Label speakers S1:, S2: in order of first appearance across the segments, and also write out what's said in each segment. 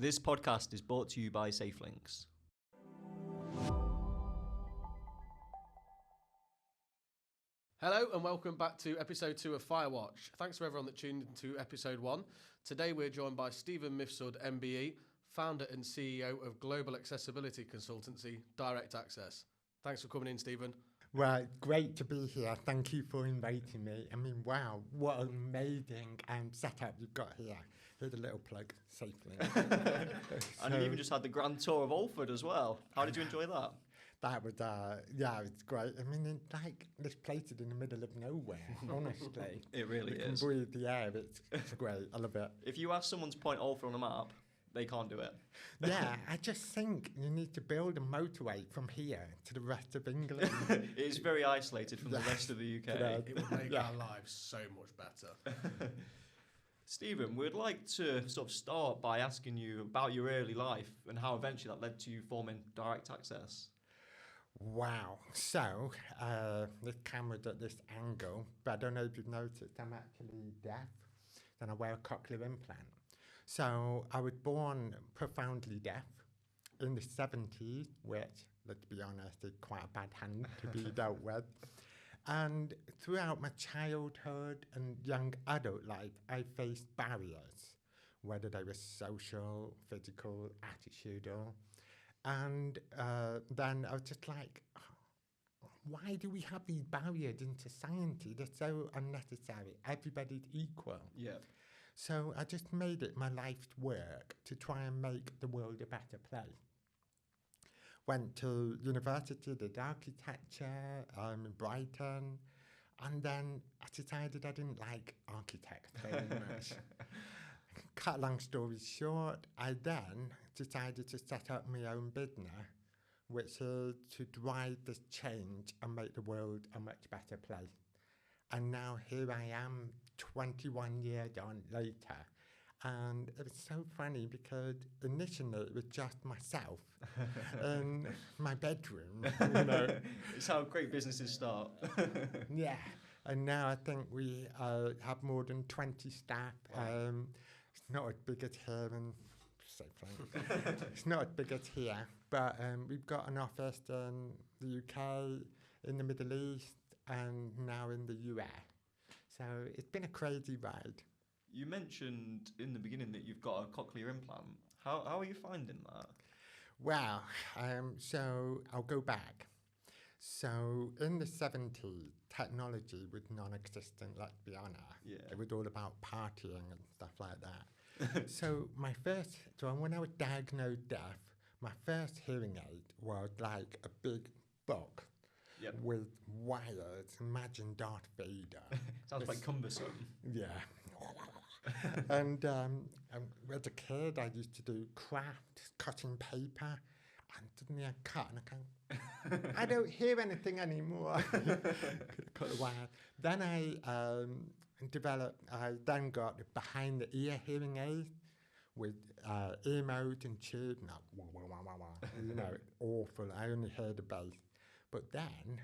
S1: This podcast is brought to you by SafeLinks.
S2: Hello and welcome back to episode 2 of Firewatch. Thanks to everyone that tuned into episode 1. Today we're joined by Stephen Mifsud MBE, founder and CEO of global accessibility consultancy Direct Access. Thanks for coming in, Stephen.
S3: Well, great to be here. Thank you for inviting me. I mean, wow, what an amazing setup you've got here. Here's a little plug, safely.
S1: And you even just had the grand tour of Alford as well. How did you enjoy that?
S3: That was, it's great. I mean, this place is in the middle of nowhere, honestly.
S1: It really
S3: you
S1: is.
S3: You can breathe the air. It's great. I love it.
S1: If you ask someone to point Alford on a map, they can't do it.
S3: Yeah, I just think you need to build a motorway from here to the rest of England.
S1: It is very isolated from the rest of the UK.
S2: It would make our lives so much better.
S1: Stephen, we'd like to sort of start by asking you about your early life and how eventually that led to you forming Direct Access.
S3: Wow. So, this camera's at this angle, but I don't know if you've noticed, I'm actually deaf, and I wear a cochlear implant. So, I was born profoundly deaf in the 70s, which, let's be honest, is quite a bad hand to be dealt with. And throughout my childhood and young adult life, I faced barriers, whether they were social, physical, attitudinal. And then I was just like, why do we have these barriers in society? They're so unnecessary. Everybody's equal.
S1: Yeah.
S3: So I just made it my life's work to try and make the world a better place. Went to university, did architecture in Brighton, and then I decided I didn't like architects very much. Cut a long story short, I then decided to set up my own business, which is to drive this change and make the world a much better place. And now here I am, 21 years on later. And it was so funny because initially it was just myself in my bedroom.
S1: It's how great businesses start.
S3: Yeah. And now I think we have more than 20 staff. It's not as big as here in It's not as big as here, but we've got an office in the UK, in the Middle East, and now in the US. So it's been a crazy ride.
S1: You mentioned in the beginning that you've got a cochlear implant. How are you finding that?
S3: Well, so I'll go back. So in the 70s, technology was non-existent, let's be honest.
S1: Yeah.
S3: It was all about partying and stuff like that. So when I was diagnosed deaf, my first hearing aid was like a big book.
S1: Yep.
S3: With wires. Imagine Darth Vader.
S1: Sounds quite cumbersome.
S3: Yeah. And as a kid, I used to do crafts, cutting paper, and suddenly I cut and I go, I don't hear anything anymore. Cut the wire. Then I then got the behind the ear hearing aid with ear mode and tube. Awful. I only heard the bass. But then,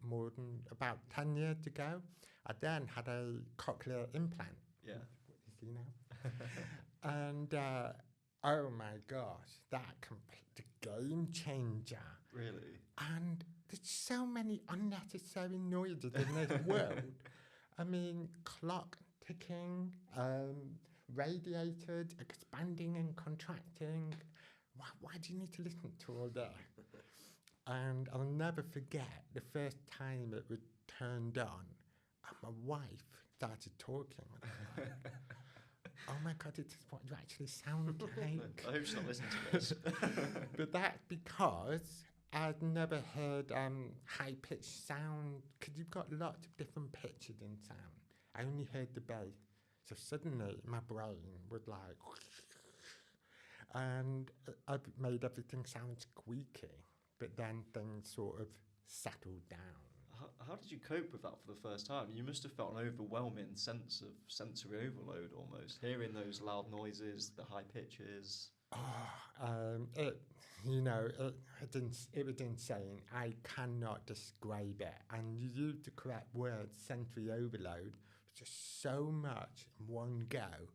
S3: more than about 10 years ago, I then had a cochlear implant.
S1: Yeah.
S3: What you see now. And, oh my gosh, the game changer.
S1: Really?
S3: And there's so many unnecessary noises in this world. I mean, clock ticking, radiators expanding and contracting. Why do you need to listen to all that? And I'll never forget the first time it was turned on, and my wife started talking. Oh my God, this is what you actually sound like.
S1: I hope she's not listening to this.
S3: But that's because I'd never heard high-pitched sound, because you've got lots of different pitches in sound. I only heard the bass. So suddenly my brain was like, and I made everything sound squeaky. But then things sort of settled down.
S1: How did you cope with that for the first time? You must have felt an overwhelming sense of sensory overload almost, hearing those loud noises, the high pitches.
S3: It was insane. I cannot describe it. And you used the correct word, sensory overload. Just so much in one go.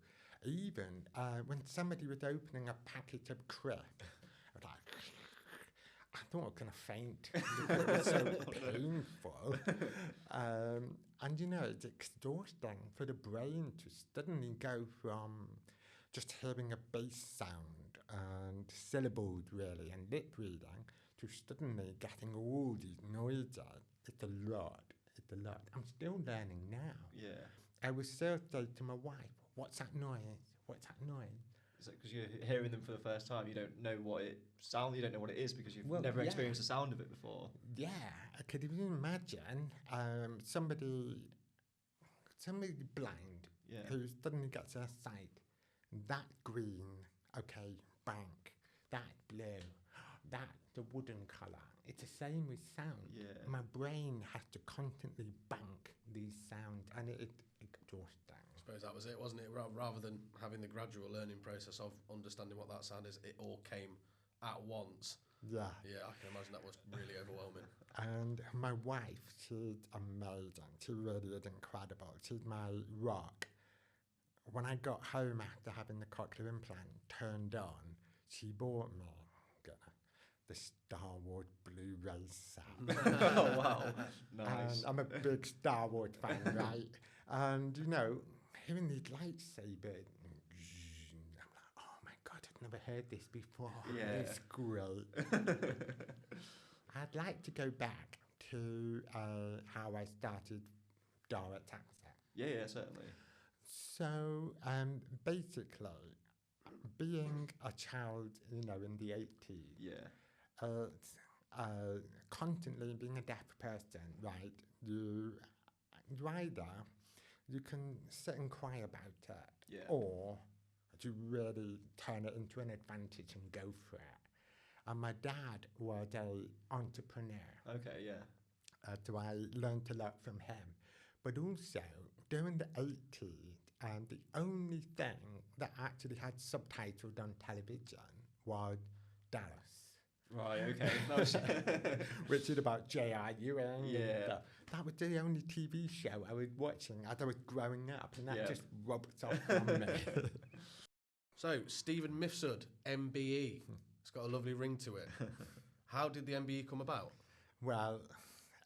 S3: Even when somebody was opening a packet of crisps, I was like, I thought I was going to faint. It was so painful. And, you know, it's exhausting for the brain to suddenly go from just hearing a bass sound and syllables, really, and lip reading, to suddenly getting all these noises. It's a lot. It's a lot. I'm still learning now.
S1: Yeah.
S3: I was so say to my wife, what's that noise? What's that noise?
S1: Is it because you're hearing them for the first time? You don't know what it sounds. You don't know what it is because you've
S3: Well,
S1: never
S3: yeah.
S1: experienced the sound of it before.
S3: Yeah, I could even imagine somebody blind
S1: Yeah.
S3: who suddenly gets their sight. That green, okay, bank. That blue, that the wooden colour. It's the same with sound.
S1: Yeah.
S3: My brain has to constantly bank these sounds, and it's exhausting.
S2: I suppose that was it, wasn't it? Rather than having the gradual learning process of understanding what that sound is, it all came at once.
S3: Yeah.
S2: Yeah, I can imagine that was really overwhelming.
S3: And my wife, she's amazing. She really is incredible. She's my rock. When I got home after having the cochlear implant turned on, she bought me the Star Wars Blu-ray set.
S1: Oh, wow. Nice.
S3: And I'm a big Star Wars fan, right? And, you know, hearing these lightsabers, I'm like, oh my God, I've never heard this before.
S1: Yeah.
S3: It's great. I'd like to go back to how I started direct access.
S1: Yeah, certainly.
S3: So basically, being a child, you know, in the 80s,
S1: Yeah.
S3: Constantly being a deaf person, right? You can sit and cry about it,
S1: Yeah.
S3: or you really turn it into an advantage and go for it. And my dad was an entrepreneur,
S1: Okay, yeah.
S3: so I learned a lot from him. But also, during the 80s, the only thing that actually had subtitles on television was Dallas.
S1: Right, okay. That was
S3: Which is about J.R. Ewing.
S1: Yeah.
S3: And, that was the only TV show I was watching as I was growing up, and that
S1: Yeah.
S3: just rubbed off on me.
S2: So, Stephen Mifsud MBE. It's got a lovely ring to it. How did the MBE come about?
S3: Well,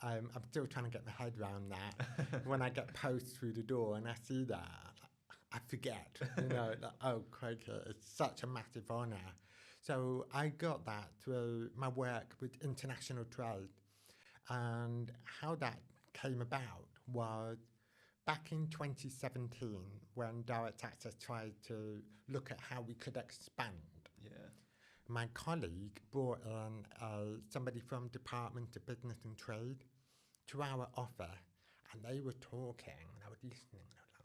S3: I'm still trying to get my head around that. When I get posts through the door and I see that, I forget. You know, like, oh, crikey, it's such a massive honour. So I got that through my work with international trade. And how that came about was back in 2017, when Direct Access tried to look at how we could expand.
S1: Yeah.
S3: My colleague brought in somebody from Department of Business and Trade to our office, and they were talking, and I was listening, and I was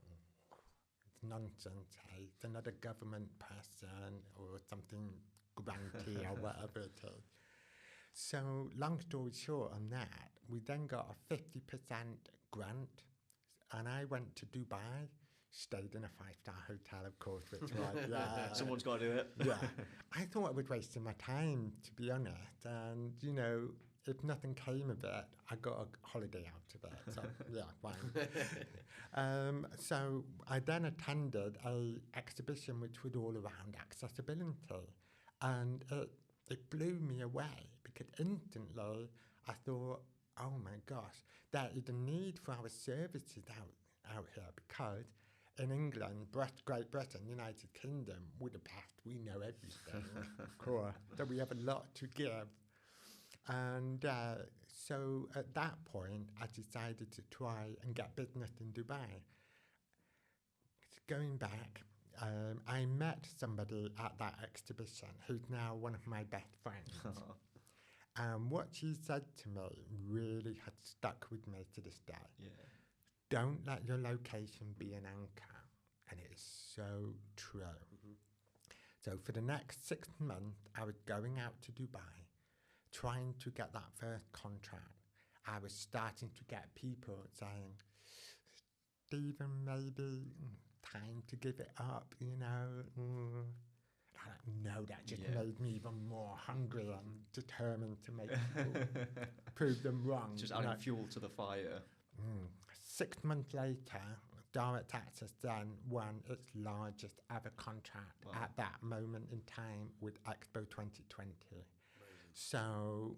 S3: like, it's nonsense, hey? It's another government person or something grantee or whatever it is. So, long story short on that, we then got a 50% grant, and I went to Dubai, stayed in a 5-star hotel, of course, which was, yeah.
S1: Someone's got to do it.
S3: Yeah. I thought I was wasting my time, to be honest, and, you know, if nothing came of it, I got a holiday out of it, so, yeah, fine. So I then attended an exhibition which was all around accessibility, and it blew me away, because instantly I thought, oh my gosh, there is a need for our services out here, because in England, Great Britain, United Kingdom, we're the best, we know everything, of course, so we have a lot to give. And so at that point, I decided to try and get business in Dubai. Going back, I met somebody at that exhibition who's now one of my best friends. And what she said to me really had stuck with me to this day.
S1: Yeah.
S3: Don't let your location be an anchor. And it is so true. Mm-hmm. So for the next 6 months, I was going out to Dubai, trying to get that first contract. I was starting to get people saying, Stephen, maybe time to give it up, you know. No, that just made me even more hungry and determined to make people prove them wrong.
S1: Just adding fuel to the fire.
S3: 6 months later, Direct Access then won its largest ever contract
S1: Wow.
S3: at that moment in time with Expo 2020.
S2: Amazing.
S3: So,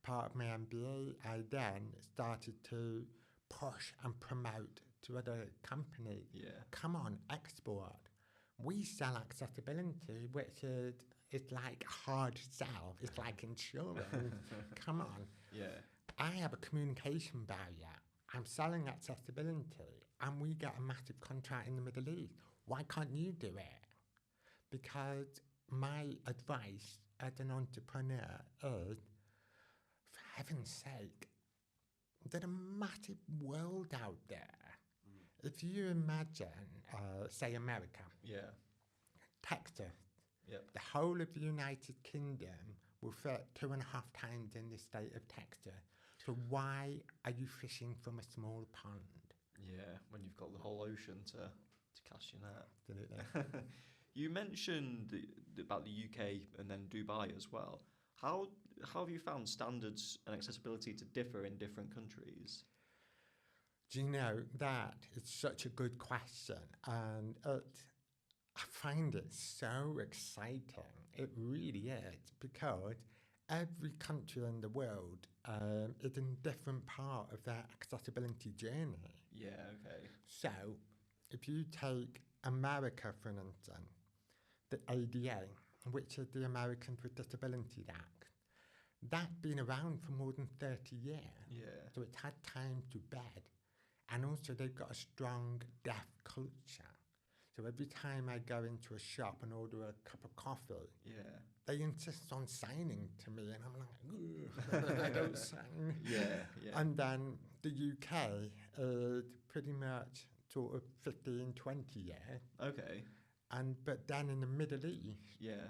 S3: part of my MBA, I then started to push and promote to other companies.
S1: Yeah.
S3: Come on, export. We sell accessibility, which is it's like hard sell. It's like insurance. Come on.
S1: Yeah.
S3: I have a communication barrier. I'm selling accessibility, and we get a massive contract in the Middle East. Why can't you do it? Because my advice as an entrepreneur is, for heaven's sake, there's a massive world out there. If you imagine, say, America,
S1: Yeah.
S3: Texas,
S1: Yep.
S3: the whole of the United Kingdom will fit 2.5 times in the state of Texas. So why are you fishing from a small pond?
S1: Yeah. When you've got the whole ocean to cast your net.
S3: Absolutely.
S1: You mentioned about the UK and then Dubai as well. How have you found standards and accessibility to differ in different countries?
S3: Do you know, that is such a good question, and I find it so exciting. It really is, because every country in the world is in a different part of their accessibility journey.
S1: Yeah. Okay.
S3: So, if you take America, for instance, the ADA, which is the Americans with Disabilities Act, that's been around for more than 30 years.
S1: Yeah.
S3: So it's had time to bed. And also they've got a strong deaf culture. So every time I go into a shop and order a cup of coffee,
S1: Yeah.
S3: they insist on signing to me, and I'm like, ugh, I don't sign.
S1: Yeah. Yeah.
S3: And then the UK is pretty much sort of 15, 20 years.
S1: Okay.
S3: But then in the Middle East,
S1: Yeah.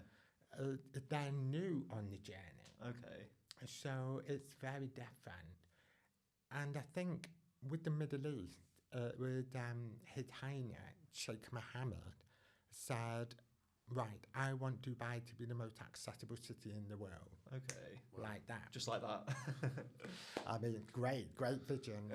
S3: they're new on the journey.
S1: Okay.
S3: So it's very different. And I think with the Middle East, with His Highness Sheikh Mohammed said, right, I want Dubai to be the most accessible city in the world.
S1: Okay.
S3: Like that.
S1: Just like that.
S3: I mean, great vision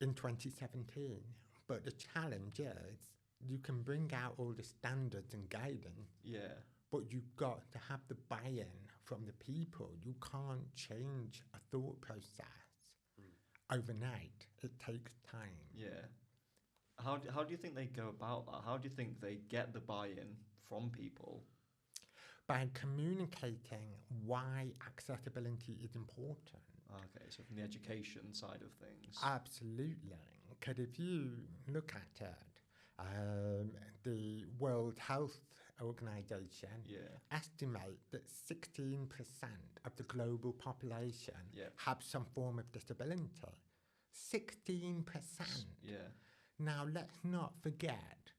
S3: in 2017. But the challenge is you can bring out all the standards and guidance,
S1: Yeah.
S3: but you've got to have the buy-in from the people. You can't change a thought process overnight. It takes time.
S1: Yeah. How do you think they go about that? How do you think they get the buy-in from people?
S3: By communicating why accessibility is important.
S1: Okay, so from the education side of things.
S3: Absolutely. Because if you look at it, the World Health Organization
S1: Yeah.
S3: estimate that 16% of the global population
S1: Yeah.
S3: have some form of disability. 16%.
S1: Yeah.
S3: Now, let's not forget,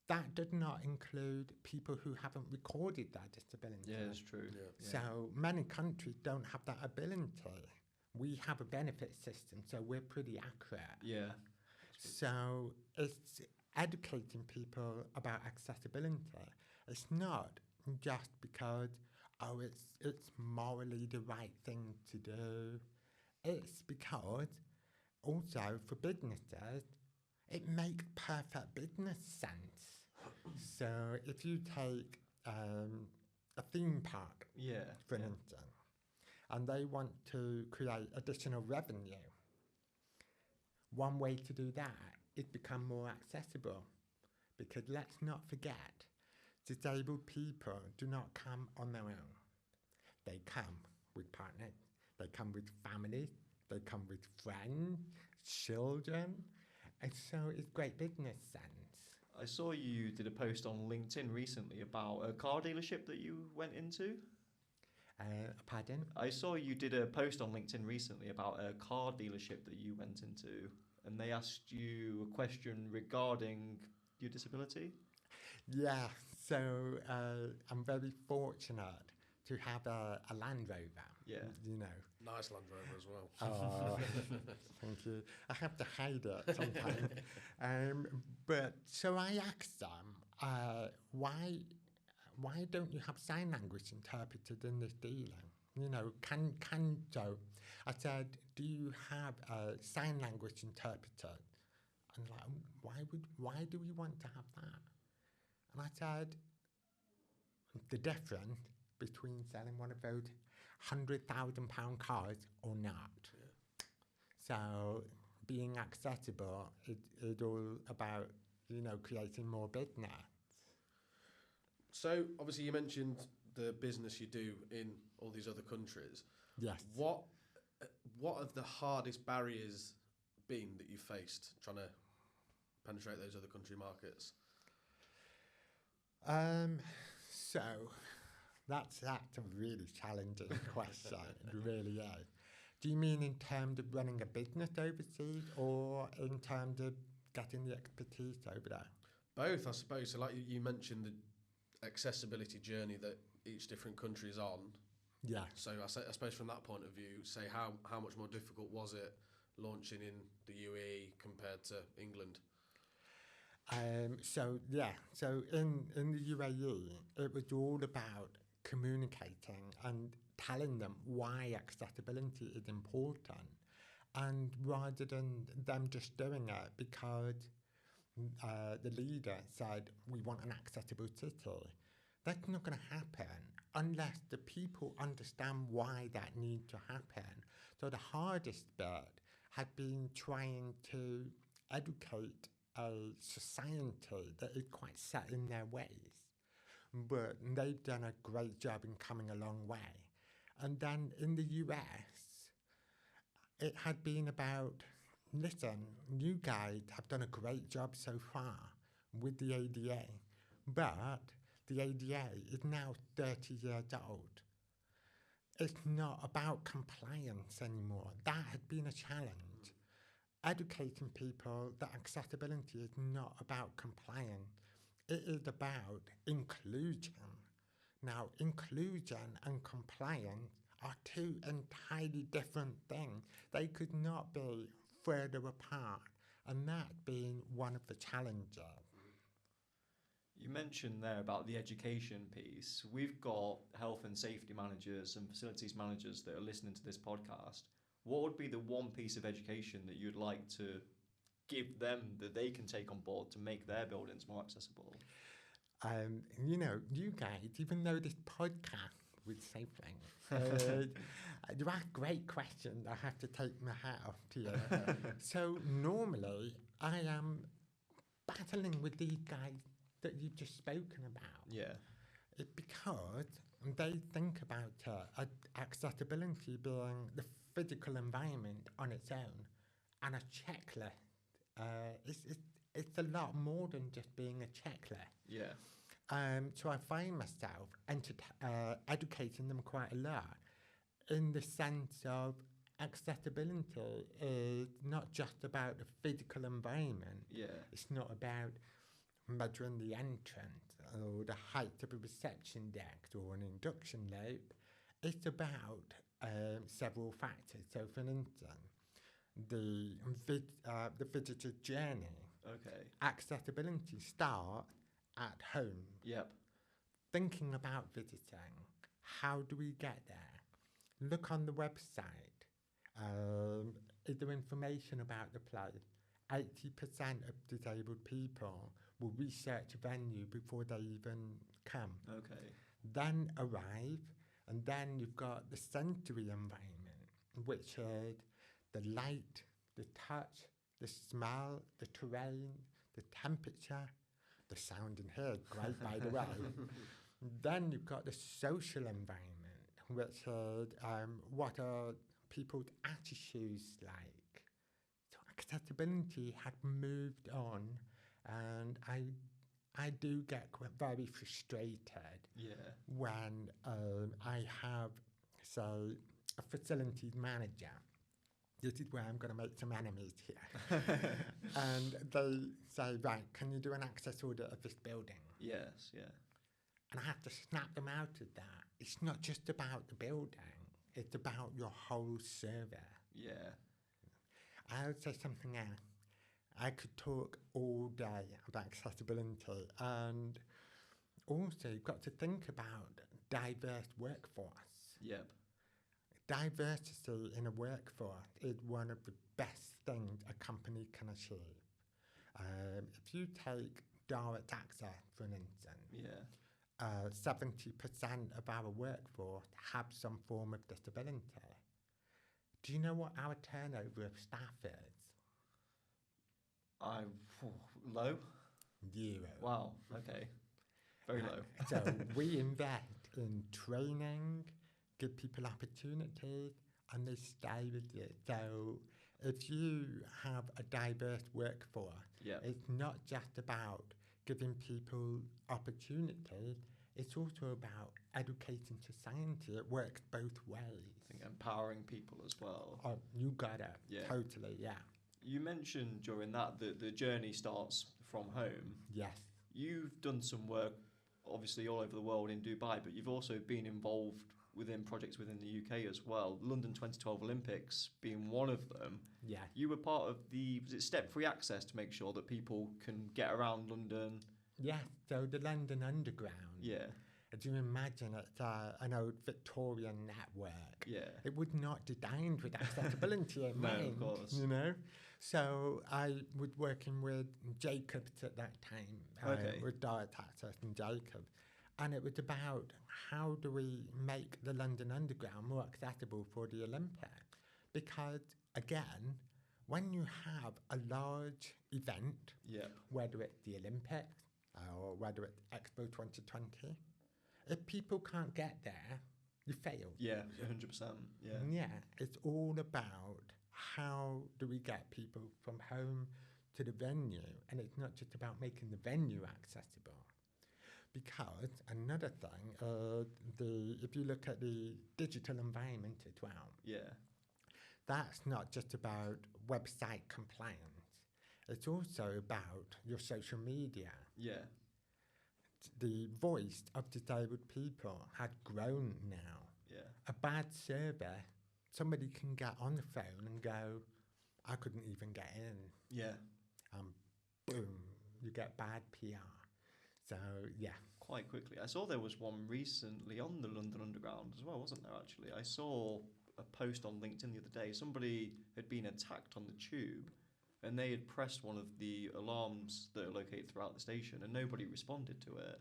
S3: that does not include people who haven't recorded their disability.
S1: Yeah, it's true.
S2: Yeah.
S1: Yeah.
S3: So many countries don't have that ability. We have a benefit system, so we're pretty accurate.
S1: Yeah.
S3: So it's educating people about accessibility. It's not just because, it's morally the right thing to do. It's because also for businesses, it makes perfect business sense. So if you take a theme park,
S1: Yeah.
S3: for
S1: yeah.
S3: instance, and they want to create additional revenue, one way to do that is become more accessible. Because let's not forget, disabled people do not come on their own. They come with partners, they come with families, they come with friends, children, and so it's great business sense.
S1: I saw you did a post on LinkedIn recently about a car dealership that you went into.
S3: Pardon?
S1: I saw you did a post on LinkedIn recently about a car dealership that you went into, and they asked you a question regarding your disability.
S3: Yeah, so I'm very fortunate to have a Land Rover.
S1: Yeah.
S3: You know.
S2: Nice Land Rover as well.
S3: Oh, thank you. I have to hide it sometimes. But so I asked them, why don't you have sign language interpreted in this dealing? You know, so I said, do you have a sign language interpreter And like, why do we want to have that? And I said, the difference between selling one of those £100,000 cars or not.
S2: Yeah.
S3: So being accessible is all about, creating more business.
S2: So obviously you mentioned the business you do in all these other countries.
S3: Yes.
S2: What have the hardest barriers been that you faced trying to penetrate those other country markets?
S3: So that's a really challenging question. It really is. Do you mean in terms of running a business overseas or in terms of getting the expertise over there?
S2: Both, I suppose. So like you mentioned the accessibility journey that each different country is on.
S3: Yeah.
S2: So I suppose from that point of view, say how much more difficult was it launching in the UAE compared to England?
S3: So in the UAE, it was all about communicating and telling them why accessibility is important, and rather than them just doing it because the leader said we want an accessible city, that's not going to happen unless the people understand why that needs to happen. So the hardest bit had been trying to educate a society that is quite set in their ways. But they've done a great job in coming a long way. And then in the US, it had been about, listen, you guys have done a great job so far with the ADA, but the ADA is now 30 years old. It's not about compliance anymore. That had been a challenge. Educating people that accessibility is not about compliance. It is about inclusion. Now, inclusion and compliance are two entirely different things. They could not be further apart, and that being one of the challenges.
S1: You mentioned there about the education piece. We've got health and safety managers and facilities managers that are listening to this podcast. What would be the one piece of education that you'd like to give them that they can take on board to make their buildings more accessible?
S3: You guys, even though this podcast would say things, you ask great questions. I have to take my hat off to you. So normally I am battling with these guys that you've just spoken about.
S1: Yeah.
S3: It's because they think about accessibility being the physical environment on its own and a checklist. It's a lot more than just being a checklist.
S1: Yeah.
S3: So I find myself educating them quite a lot in the sense of accessibility is not just about the physical environment.
S1: Yeah.
S3: It's not about measuring the entrance or the height of a reception deck or an induction loop. It's about several factors. So, for instance, the visitor journey.
S1: Okay.
S3: Accessibility starts at home.
S1: Yep.
S3: Thinking about visiting. How do we get there? Look on the website. Is there information about the place? 80% of disabled people will research a venue before they even come.
S1: Okay.
S3: Then arrive, and then you've got the sensory environment, which is the light, the touch, the smell, the terrain, the temperature, the sound in here, great by the way. Then you've got the social environment, which is what are people's attitudes like. So accessibility had moved on, and I do get very frustrated when I have, say, a facilities manager. This is where I'm going to make some enemies here. And they say, right, can you do an access audit of this building?
S1: Yes, yeah.
S3: And I have to snap them out of that. It's not just about the building. It's about your whole service.
S1: Yeah.
S3: I would say something else. I could talk all day about accessibility, and also you've got to think about diverse workforce.
S1: Yep.
S3: Diversity in a workforce is one of the best things a company can achieve. If you take direct access, for an instance,
S1: Yeah.
S3: 70% of our workforce have some form of disability. Do you know what our turnover of staff is?
S1: Low?
S3: 0.
S1: Wow. Okay. Very low.
S3: So we invest in training, give people opportunities, and they stay with you. So if you have a diverse workforce,
S1: Yeah.
S3: it's not just about giving people opportunities, it's also about educating society. It works both ways.
S1: I think empowering people as well.
S3: Oh, you got it.
S1: Yeah.
S3: Totally, yeah.
S1: You mentioned during that the journey starts from home.
S3: Yes.
S1: You've done some work, obviously, all over the world in Dubai, but you've also been involved within projects within the UK as well. London 2012 Olympics being one of them.
S3: Yeah.
S1: You were part of was it step-free access to make sure that people can get around London?
S3: Yes, so the London Underground.
S1: Yeah.
S3: Do you imagine it's an old Victorian network?
S1: Yeah.
S3: It was not designed with accessibility in
S1: No,
S3: mind,
S1: of course.
S3: you know? So I was working with Jacobs at that time,
S1: Okay.
S3: with Direct Access and Jacobs. And it was about how do we make the London Underground more accessible for the Olympics? Because, again, when you have a large event,
S1: Yeah.
S3: whether it's the Olympics or whether it's Expo 2020, if people can't get there, you fail.
S1: Yeah, 100%. Yeah.
S3: Yeah, it's all about how do we get people from home to the venue, and it's not just about making the venue accessible. Because another thing, if you look at the digital environment as well,
S1: Yeah.
S3: that's not just about website compliance. It's also about your social media.
S1: Yeah.
S3: The voice of disabled people had grown now.
S1: Yeah.
S3: A bad survey, somebody can get on the phone and go, I couldn't even get in.
S1: Yeah.
S3: And boom, you get bad PR. So, yeah.
S1: Quite quickly. I saw there was one recently on the London Underground as well, wasn't there, actually? I saw a post on LinkedIn the other day. Somebody had been attacked on the tube and they had pressed one of the alarms that are located throughout the station and nobody responded to it.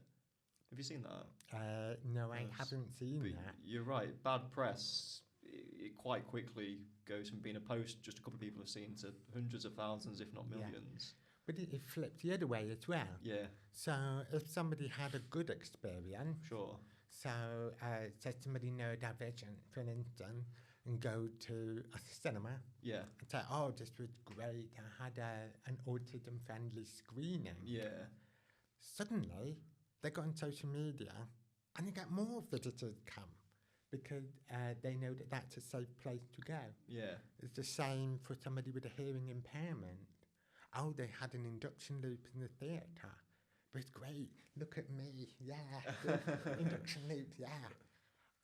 S1: Have you seen that?
S3: No, I haven't seen
S1: But
S3: that.
S1: you're right. Bad press, it quite quickly goes from being a post just a couple of people have seen to hundreds of thousands, if not
S3: Yeah.
S1: millions.
S3: But it flipped the other way as well.
S1: Yeah,
S3: So if somebody had a good experience,
S1: sure.
S3: so say somebody neurodivergent, for instance, and go to a cinema
S1: Yeah,
S3: and say, oh, this was great, I had an autism-friendly screening.
S1: yeah,
S3: Suddenly, they go on social media and you get more visitors come because they know that that's a safe place to go.
S1: yeah,
S3: It's the same for somebody with a hearing impairment. Oh, they had an induction loop in the theatre. But it's great. Look at me. Yeah. Induction loop. Yeah.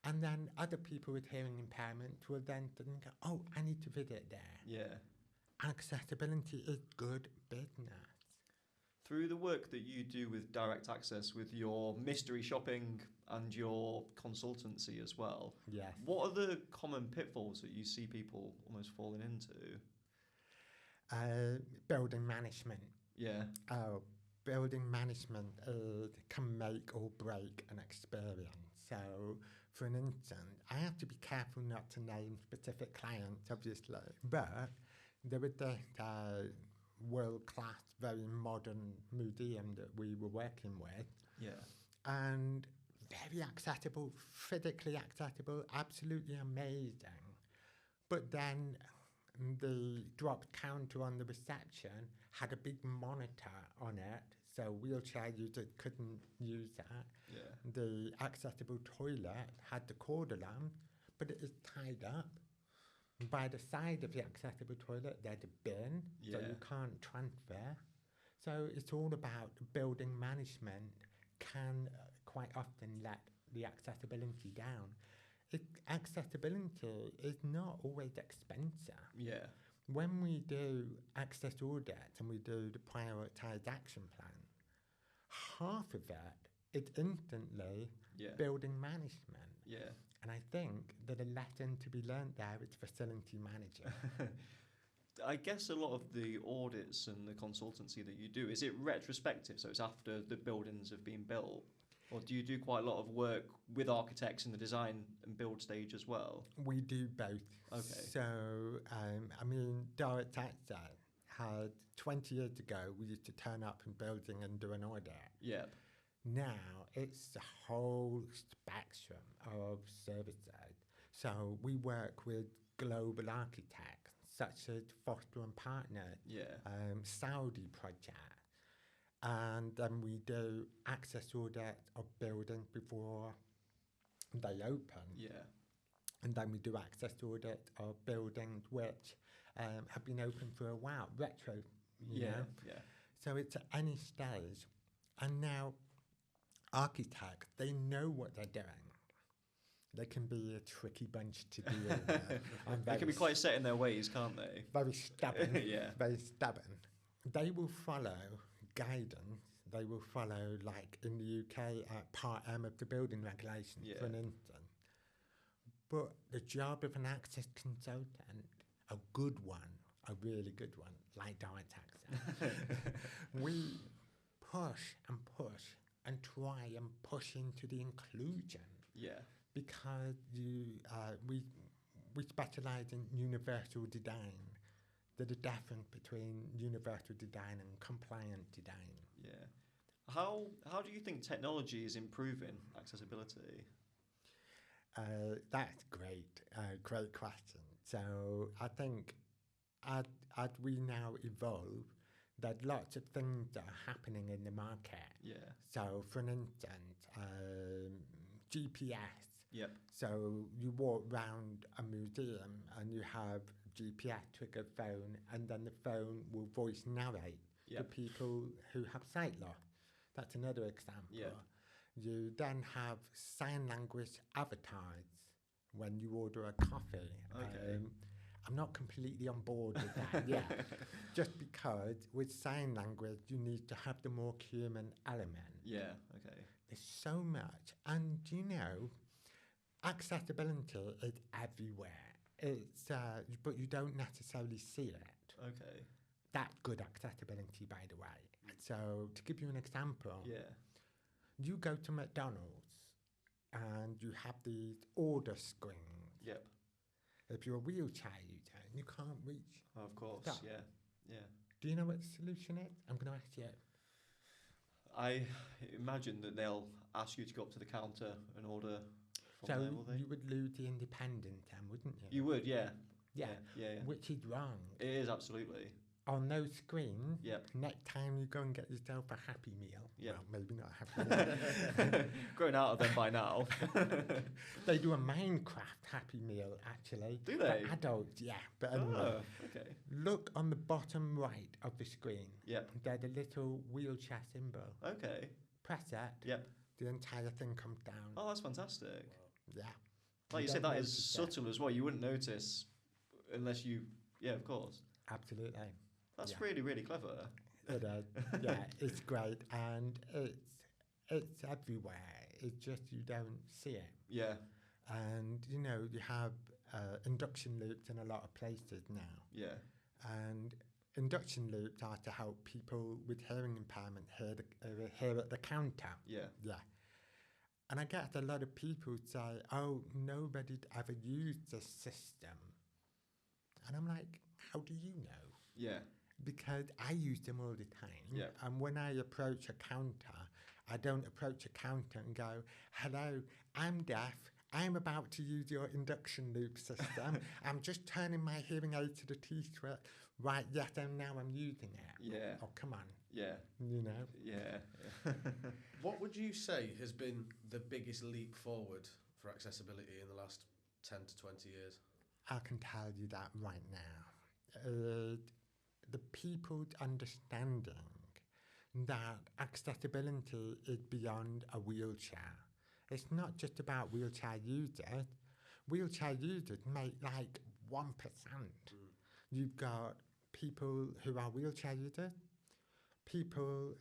S3: And then other people with hearing impairment will then go, oh, I need to visit there.
S1: yeah.
S3: Accessibility is good business.
S1: Through the work that you do with direct access, with your mystery shopping and your consultancy as well,
S3: Yes.
S1: what are the common pitfalls that you see people almost falling into?
S3: Building management.
S1: Yeah,
S3: Oh, building management can make or break an experience. So, for an instance, I have to be careful not to name specific clients, obviously, but there was this world-class, very modern museum that we were working with,
S1: yeah,
S3: and very accessible, physically accessible, absolutely amazing. But then the drop counter on the reception had a big monitor on it, so wheelchair users couldn't use that.
S1: yeah,
S3: The accessible toilet had the cord alarm, but it is tied up. By the side of the accessible toilet, there's a bin, so
S1: Yeah.
S3: you can't transfer. So it's all about building management can quite often let the accessibility down. Accessibility is not always expensive.
S1: yeah,
S3: When we do access audits and we do the prioritised action plan, half of it is instantly
S1: yeah,
S3: building management.
S1: yeah.
S3: And I think that a lesson to be learnt there is facility managing.
S1: I guess a lot of the audits and the consultancy that you do, is it retrospective? So it's after the buildings have been built? Or do you do quite a lot of work with architects in the design and build stage as well?
S3: We do both.
S1: Okay.
S3: So, I mean, Direct Access had 20 years ago, we used to turn up in building and do an audit.
S1: Yep.
S3: Now it's the whole spectrum of services. So we work with global architects such as Foster and Partners,
S1: Yeah.
S3: Saudi project, and then we do access audit of buildings before they open.
S1: Yeah.
S3: And then we do access audit of buildings which have been open for a while, retro, you know.
S1: Yeah.
S3: So it's at any stage. And now architects, they know what they're doing. They can be a tricky bunch to deal with.
S1: They can be quite set in their ways, can't they?
S3: Very stubborn.
S1: Yeah.
S3: Very stubborn. They will follow guidance. They will follow, like in the UK, Part M of the building regulations,
S1: Yeah.
S3: for an instance. But the job of an access consultant, a good one, a really good one, like Direct Access, we push and try and push into the inclusion.
S1: Yeah.
S3: Because we specialise in universal design. There's a difference between universal design and compliant design.
S1: Yeah. How do you think technology is improving accessibility?
S3: That's great. Great question. So I think as we now evolve, there's lots of things that are happening in the market.
S1: Yeah.
S3: So for an instance, GPS.
S1: Yep.
S3: So you walk round a museum and you have GPS triggered phone, and then the phone will voice narrate
S1: Yep.
S3: to people who have sight loss. That's another example.
S1: Yeah.
S3: You then have sign language avatars when you order a coffee.
S1: Okay.
S3: I'm not completely on board with that yet, just because with sign language you need to have the more human element.
S1: Yeah. Okay.
S3: There's so much, and you know, accessibility is everywhere. It's but you don't necessarily see it.
S1: Okay.
S3: That's good accessibility, by the way. So to give you an example,
S1: Yeah.
S3: you go to McDonald's and you have these order screens.
S1: Yep.
S3: If you're a wheelchair user and you can't reach,
S1: Of course.
S3: Stop.
S1: Yeah. Yeah.
S3: do you know what the solution is? I'm going to ask you.
S1: I imagine that they'll ask you to go up to the counter and order from
S3: So
S1: there, will they?
S3: you would lose the independent then, wouldn't you?
S1: You would, yeah.
S3: Yeah.
S1: Yeah.
S3: Which is wrong.
S1: It is, absolutely.
S3: On those screens,
S1: Yep.
S3: next time you go and get yourself a Happy Meal,
S1: Yep.
S3: well, maybe not a Happy Meal.
S1: Growing out of them by now.
S3: They do a Minecraft Happy Meal, actually.
S1: Do
S3: For
S1: they?
S3: adults, yeah. But anyway,
S1: Oh, okay.
S3: look on the bottom right of the screen.
S1: Yep.
S3: There's a little wheelchair symbol.
S1: Okay.
S3: Press it,
S1: Yep.
S3: the entire thing comes down.
S1: Oh, that's fantastic.
S3: Yeah.
S1: Like you
S3: don't
S1: said, that is
S3: notice it.
S1: subtle as well. You wouldn't notice unless you... Yeah, of course.
S3: Absolutely.
S1: That's
S3: Yeah.
S1: really, really clever.
S3: It is. Yeah, it's great. And it's everywhere. It's just you don't see it.
S1: Yeah.
S3: And, you know, you have induction loops in a lot of places now.
S1: Yeah.
S3: And induction loops are to help people with hearing impairment hear at the counter.
S1: Yeah.
S3: Yeah. And I get a lot of people say, oh, nobody'd ever used this system. And I'm like, how do you know?
S1: Yeah.
S3: Because I use them all the time.
S1: Yeah.
S3: And when I approach a counter, I don't approach a counter and go, hello, I'm deaf. I'm about to use your induction loop system. I'm just turning my hearing aid to the T-strip. Right, yes, and now I'm using it.
S1: Yeah.
S3: Oh, come on.
S1: Yeah.
S3: You know?
S1: Yeah.
S2: What would you say has been the biggest leap forward for accessibility in the last 10 to 20 years?
S3: I can tell you that right now. The people's understanding that accessibility is beyond a wheelchair. It's not just about wheelchair users. Wheelchair users make like 1%. You've got people who are wheelchair users, people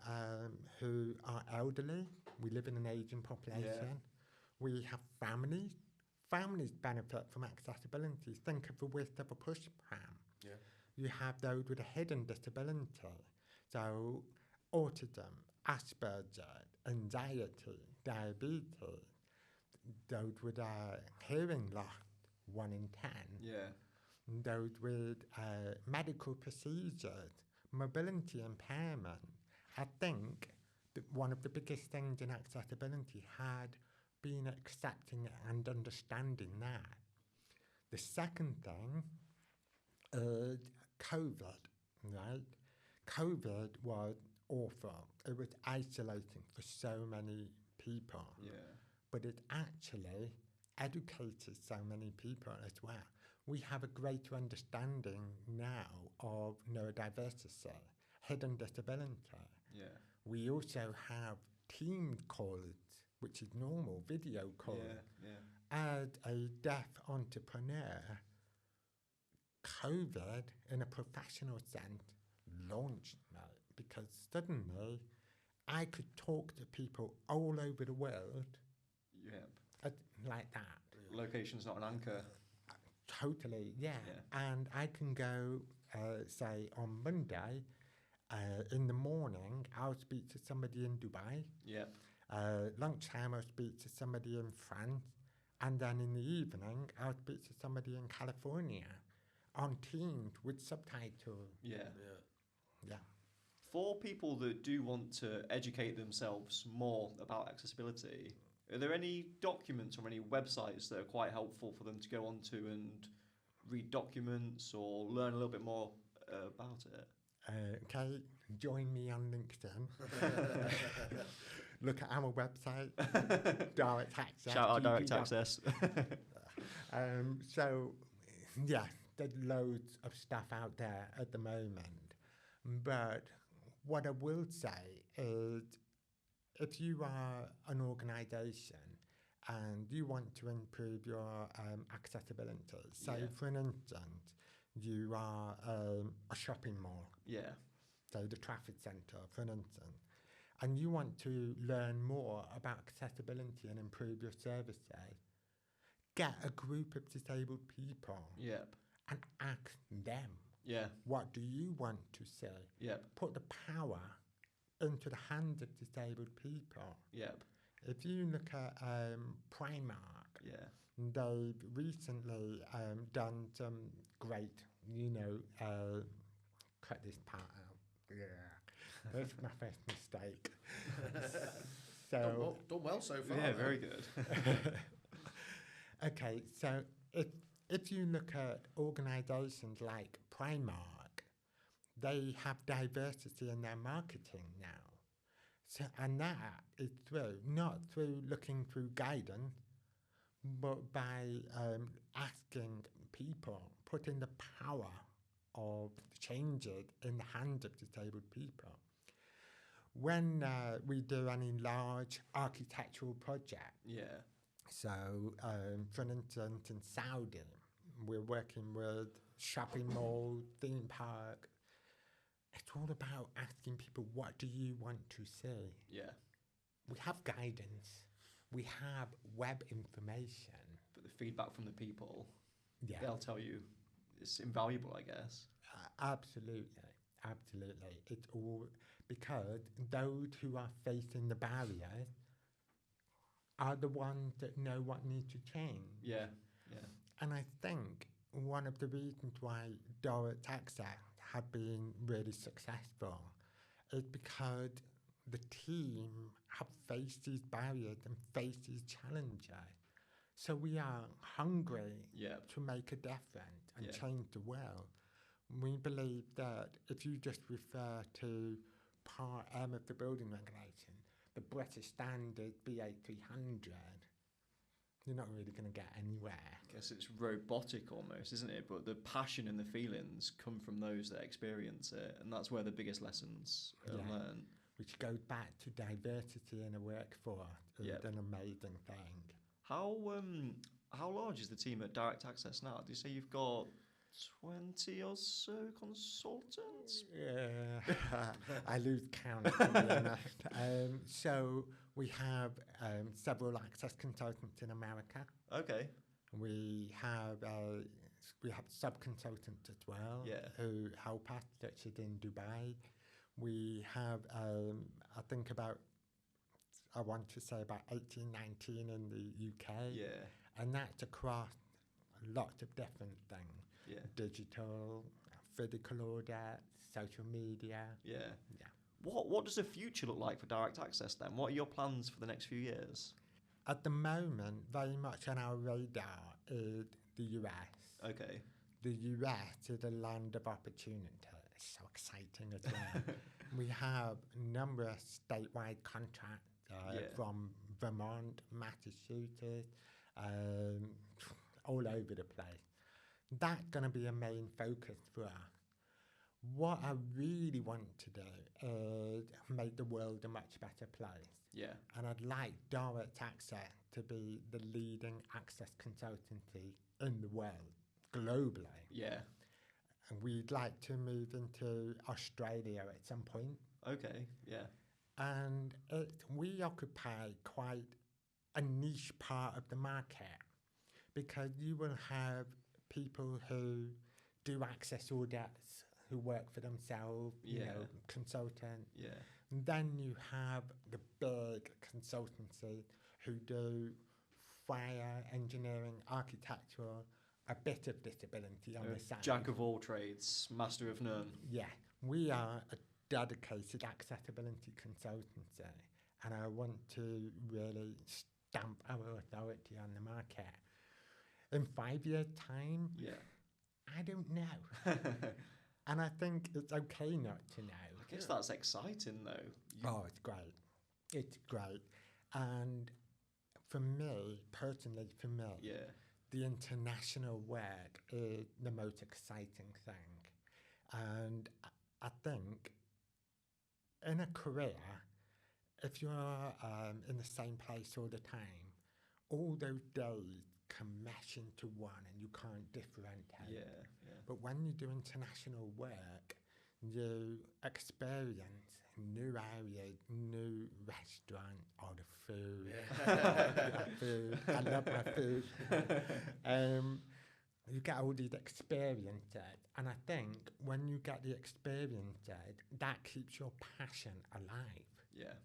S3: who are elderly. We live in an aging population. We have families. Families benefit from accessibility. Think of the width of a push pram.
S2: Yeah.
S3: You have those with a hidden disability, so autism, Asperger, anxiety, diabetes, those with a hearing loss, 1 in 10,
S1: Yeah.
S3: those with medical procedures, mobility impairment. I think that one of the biggest things in accessibility had been accepting and understanding that. The second thing is COVID, right? COVID was awful. It was isolating for so many people,
S1: Yeah.
S3: but it actually educated so many people as well. We have a greater understanding now of neurodiversity, hidden disability.
S1: Yeah.
S3: We also have team calls, which is normal, video calls.
S1: Yeah. Yeah.
S3: As a deaf entrepreneur, COVID, in a professional sense, launched me because suddenly I could talk to people all over the world
S1: Yep.
S3: like that.
S1: Location's not an anchor.
S3: Totally, yeah.
S1: Yeah.
S3: And I can go, say, on Monday in the morning, I'll speak to somebody in Dubai.
S1: Yep.
S3: Lunchtime, I'll speak to somebody in France. And then in the evening, I'll speak to somebody in California on Teams with subtitles.
S1: Yeah.
S3: Yeah.
S1: For people that do want to educate themselves more about accessibility, are there any documents or any websites that are quite helpful for them to go onto and read documents or learn a little bit more about it?
S3: Okay, join me on LinkedIn. Look at our website, Direct Access.
S1: Shout out Direct
S3: GP.
S1: Access.
S3: So, yeah, there's loads of stuff out there at the moment. But what I will say is, if you are an organisation and you want to improve your accessibility, say
S1: Yeah.
S3: for an instance, you are a shopping mall,
S1: Yeah.
S3: so the Trafford Centre, for an instance, and you want to learn more about accessibility and improve your services, get a group of disabled people
S1: Yep.
S3: and ask them,
S1: Yeah.
S3: what do you want to see?
S1: Yep.
S3: Put the power into the hands of disabled people.
S1: Yep.
S3: If you look at Primark,
S1: Yeah.
S3: they've recently done some great, cut this part out. Yeah, that's my first mistake. So,
S2: Done well so far.
S1: Yeah,
S2: then.
S1: very good.
S3: okay, so if you look at organisations like Primark, they have diversity in their marketing now. So, and that is not through looking through guidance, but by asking people, putting the power of the changes in the hands of disabled people. When we do any large architectural project,
S1: Yeah.
S3: so for instance in Saudi, we're working with shopping mall, theme park. It's all about asking people, what do you want to see?
S1: Yeah.
S3: We have guidance, we have web information.
S1: But the feedback from the people,
S3: Yeah,
S1: they'll tell you it's invaluable, I guess.
S3: absolutely. It's all because those who are facing the barriers are the ones that know what needs to change.
S1: Yeah. Yeah.
S3: And I think one of the reasons why Direct Access have been really successful is because the team have faced these barriers and faced these challenges. So we are hungry
S1: Yeah.
S3: to make a difference and
S1: Yeah.
S3: change the world. We believe that if you just refer to Part M of the building regulation, the British standard B8300, you're not really going to get anywhere.
S1: I guess it's robotic almost, isn't it? But the passion and the feelings come from those that experience it, and that's where the biggest lessons are
S3: Yeah.
S1: learned.
S3: Which goes back to diversity in a workforce. It's
S1: Yep.
S3: an amazing thing.
S1: How large is the team at Direct Access now? Do you say you've got 20 or so consultants?
S3: Yeah, I lose count, to be honest. So we have several access consultants in America.
S1: Okay.
S3: We have we have sub-consultants as well
S1: Yeah.
S3: who help us, such as in Dubai. We have, I think I want to say about 18, 19 in the UK.
S1: Yeah.
S3: And that's across lots of different things.
S1: Yeah.
S3: Digital, physical audit, social media.
S1: Yeah.
S3: Yeah.
S1: What does the future look like for direct access then? What are your plans for the next few years?
S3: At the moment, very much on our radar is the US.
S1: Okay.
S3: The US is a land of opportunity. It's so exciting as well. We have a number of statewide contracts from Vermont, Massachusetts, all over the place. That's going to be a main focus for us. What I really want to do is make the world a much better place.
S1: Yeah.
S3: And I'd like direct access to be the leading access consultancy in the world, globally.
S1: Yeah.
S3: And we'd like to move into Australia at some point.
S1: Okay. Yeah.
S3: And we occupy quite a niche part of the market, because you will have people who do access audits, who work for themselves, you know, consultants.
S1: Yeah.
S3: And then you have the big consultancy who do fire, engineering, architectural, a bit of disability on the side.
S1: Jack of all trades, master of none.
S3: Yeah, we are a dedicated accessibility consultancy, and I want to really stamp our authority on the market. In 5 years' time, I don't know. And I think it's okay not to know.
S1: I guess that's exciting though.
S3: Oh, it's great. It's great. And for me, personally, the international work is the most exciting thing. And I think in a career, if you're in the same place all the time, all those days can mesh into one and you can't differentiate.
S1: Yeah.
S3: But when you do international work, you experience new areas, new restaurants, or the food. Food. I love my food. You get all these experiences, and I think when you get the experiences, that keeps your passion alive.
S1: Yeah.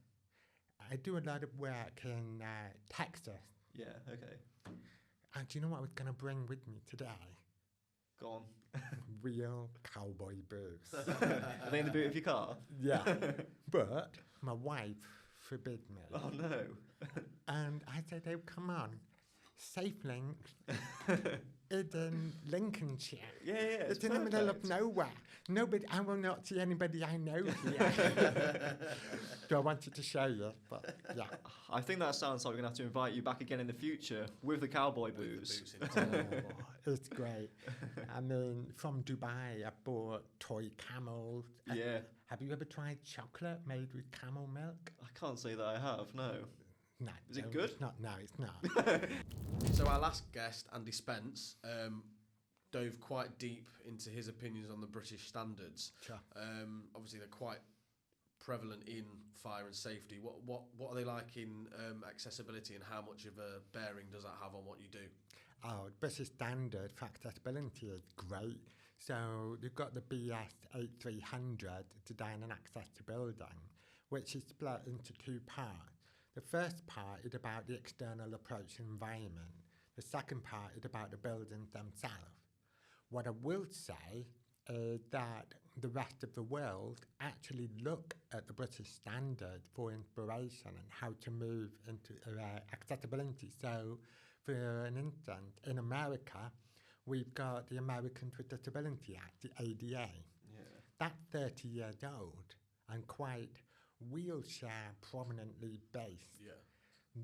S3: I do a lot of work in Texas.
S1: Yeah. Okay.
S3: And do you know what I was going to bring with me today?
S1: Go on.
S3: Real cowboy boots.
S1: Are they in the boot of your car?
S3: Yeah. But my wife forbid me.
S1: Oh no.
S3: And I said, oh, come on. SafeLink is in Lincolnshire.
S1: Yeah.
S3: It's in the middle of nowhere. Nobody, I will not see anybody I know here. So I wanted to show you, but yeah.
S1: I think that sounds like we're going to have to invite you back again in the future with the cowboy boots.
S3: It's great. I mean, from Dubai, I bought toy camels.
S1: Yeah.
S3: Have you ever tried chocolate made with camel milk?
S1: I can't say that I have, no.
S3: No.
S1: Is it good?
S3: It's not. No, it's not.
S2: So our last guest, Andy Spence, dove quite deep into his opinions on the British standards.
S3: Sure.
S2: Obviously, they're quite prevalent in fire and safety. What are they like in accessibility, and how much of a bearing does that have on what you do?
S3: Oh, the British standard for accessibility is great. So you've got the BS 8300 design and access to building, which is split into two parts. The first part is about the external approach environment. The second part is about the buildings themselves. What I will say is that the rest of the world actually look at the British standard for inspiration and how to move into accessibility. So, for an instance, in America, we've got the Americans with Disability Act, the ADA.
S1: Yeah.
S3: That's 30 years old and quite wheelchair prominently based.
S2: Yeah.